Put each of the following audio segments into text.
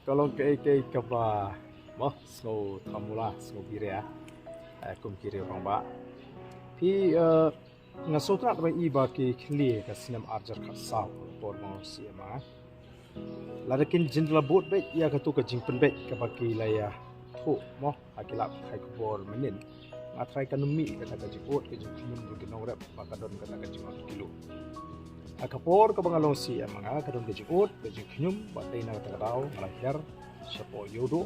Kalau ke ba mo so tamula so birea kum kiri orang ba pi ngasotra ba iba ki khli ka sinem arjar kha sa por mo si ma ladakin jindla bot be ya ka tu ka jingpen be ka ba ki la ya tho mo akila khai ko bor menin ngatrai kanumi ka ta ka jingot ka jingpinum du kinong rep ba ka don ka ta ka jingot kilo akapor ka bangalong si mga kadon ka jingot ka jingpinum ba tay na ta daw malahir siapo yodo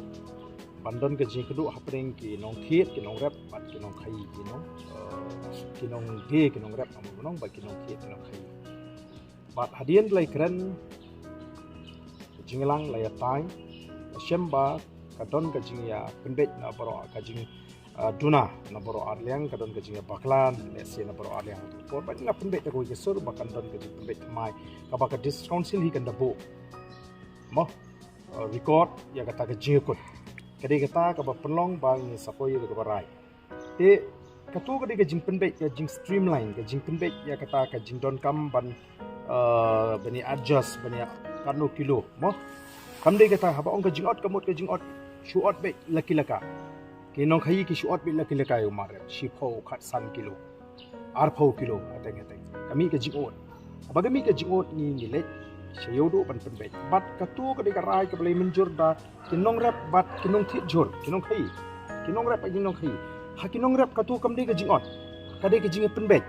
bandon ka jing kedu hapring ki nong thiet ki nong rep bat ki nong khai ki nong ge ki nong rep among nong ba ki nong thiet ki nong khai bat hadien lai kren jinglang lai tai shemba kadon ka jing ya penbet na baro ka jing duna na baro arliang kadon ka jing ya baklan lesi na baro arliang por ba na penbet ko ke sur ba kadon ka jing penbet mai ka ba ka discount sil hi kan dabo mo record ya kata ke jekut kadi kata ka ba penlong bang sapoi ka barai te katu kadi ka jing penbet ya jing streamline ka jing penbet ya kata ka jing don kam ban bani adjust bani kanu kilo mo kamde kata haba ong ka jing out kamot ka jing out shu out be laki laka kinong khai ki shu out be laki laka yo mare shi pho khat san kilo ar pho kilo ateng ateng kami ka jing out aba kami ka jing out ni le Sayodo pan penbet bat katu ka dikarai ka balay menjur da kinong rep bat kinong thi jur kinong khai kinong rep kinong khai ha kinong rep katu kam de ka jingot ka de ka jing penbet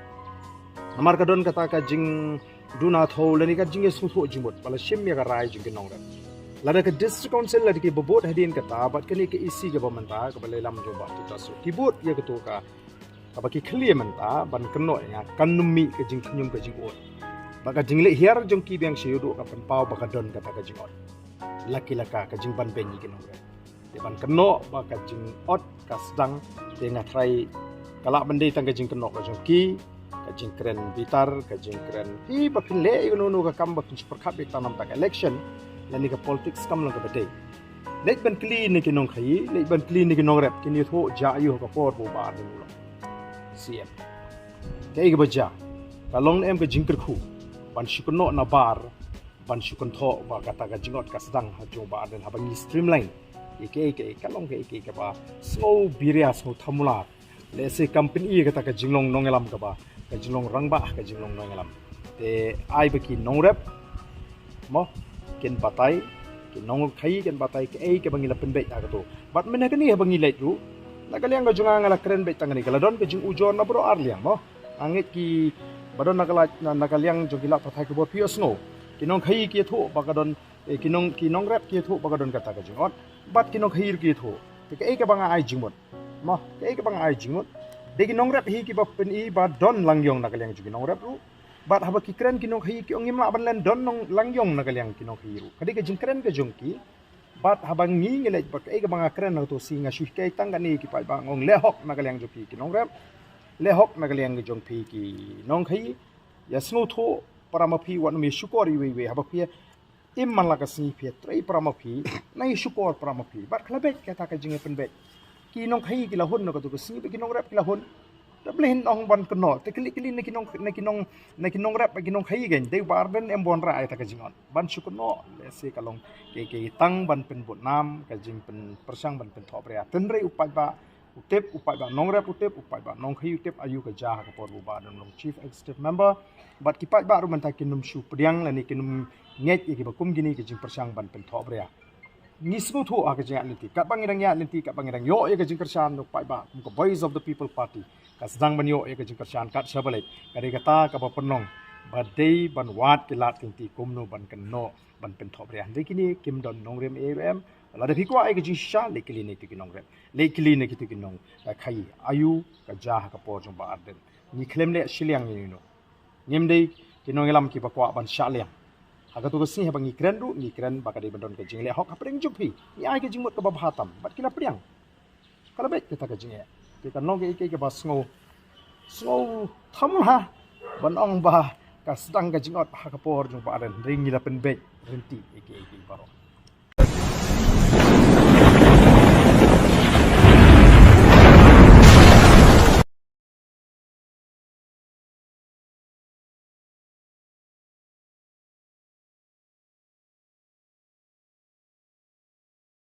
amar ka don kata ka jing duna tho lani ka jing su tho jimot bala shim ya ka rai jing kinong rep lada ka district council ladi ki bobot hadin kata bat kani ka isi ka bamanta ka balay lam jo ba tu tasu kibot ya katu ka baki clear manta ban keno ya kanumi ka jing knyum ka jing ot baka jingle hiar jong ki biang seyudu ka penpau baka don kata ka jing ot laki laka ka jing ban benyi kinong re te ban keno baka jing ot ka sedang te ngatrai kala bende tang ka jing keno ka jong ki ka jing kren bitar ka jing kren hi ba pin le no ka kam ba pin super cup ta nam tak election lani ka politics kam lang ka bade lek ban clean ni kinong khai lek ban clean ni kinong rep kini tho ja yu ka por bo ba ni lo cm dei ga ba ja ka long em ka jing ker khu ban syukuno na bar ban syukun tho ba kata ka jingot ka sedang ha jo ba dan habangi streamline ike kalong ke ba slow biria so thamula le se company kata ka jinglong nongelam ka ba ka jinglong rangba ka jinglong nongelam te ai ba ki nongrep mo ken batai ki nong khai ken batai ke bangi la penbe ta ka to bat mena ka ni habangi lait ru la kaliang ka junga ngala kren be tangani kala don ka jing ujon na bro arliang mo angit ki badon nakaliang jogila pathai ko pio snow kinong khai ki tho bagadon kinong rep ki tho bagadon kata ka jingot bat kinong khai ki tho te ka banga ai jingmot ma ka banga ai jingmot de kinong rep hi ki ba pen i ba don langyong nakaliang jogi nong rep ru bat haba ki kren kinong khai ki ongim la ban len don nong langyong nakaliang kinong khai ru kadi ka jing kren ka jongki bat habang ngi ngele ba ka banga kren na to singa shu kai tangani ki pa bang ong lehok nakaliang jogi kinong rep lehok nakaliang jong phi ki nong khai ya snow tho parama phi wan me shukori we haba phi im man la ka si phi trei parama phi nai shukor parama phi bat khlabet ka ta ka jinge penbet ki nong khai ki la hun no ka tu ka si be ki nong rap ki la hun tablen ong ban kono te kili ne kinong rap ki nong khai gen de bar ben em bon ra ai ta ka jingon ban shukono le se ka long ke tang ban pen bot nam ka jing pen persang ban pen tho brea ten rei upai ba utep upai ba nong rep utep upai ba nong khai utep ayu ka ja ka por bu ba don long chief executive member bat ki pai ba ru man ta kinum shu pdiang la ni kinum nget ki ba kum gini ki jing persang ban pen tho brea ni smu tho a ka ja linti ka bangirang ya linti ka bangirang yo e ka jing kersan no pai ba kum ko voice of the people party ka sedang ban yo e ka jing kersan kat sabalai ka de kata ka ba penong ba dei ban wat ki lat linti kum no ban kan no ban pen tho brea de kini kim don nong rem em la de fikwa ai ka jing sha le kili ne ki nong rem le kili ne ki tu nong khai ayu ka ja ka por jong ba arden ni klem le shiliang ni no nim dei ki nong elam ki ba kwa ban sha liang aga tu si habang ikren ru ni kren ba ka de bandon ka jing le hok apring jupi ni ai ka jing mot ka ba bhatam bat kila priang kala bet ka ta ka jing ya ti ka nong ke ba sngo tham ha ban ong ba ka sedang ka jing ot ha ka por jong ba arden ring ni la pen bet renti ike baro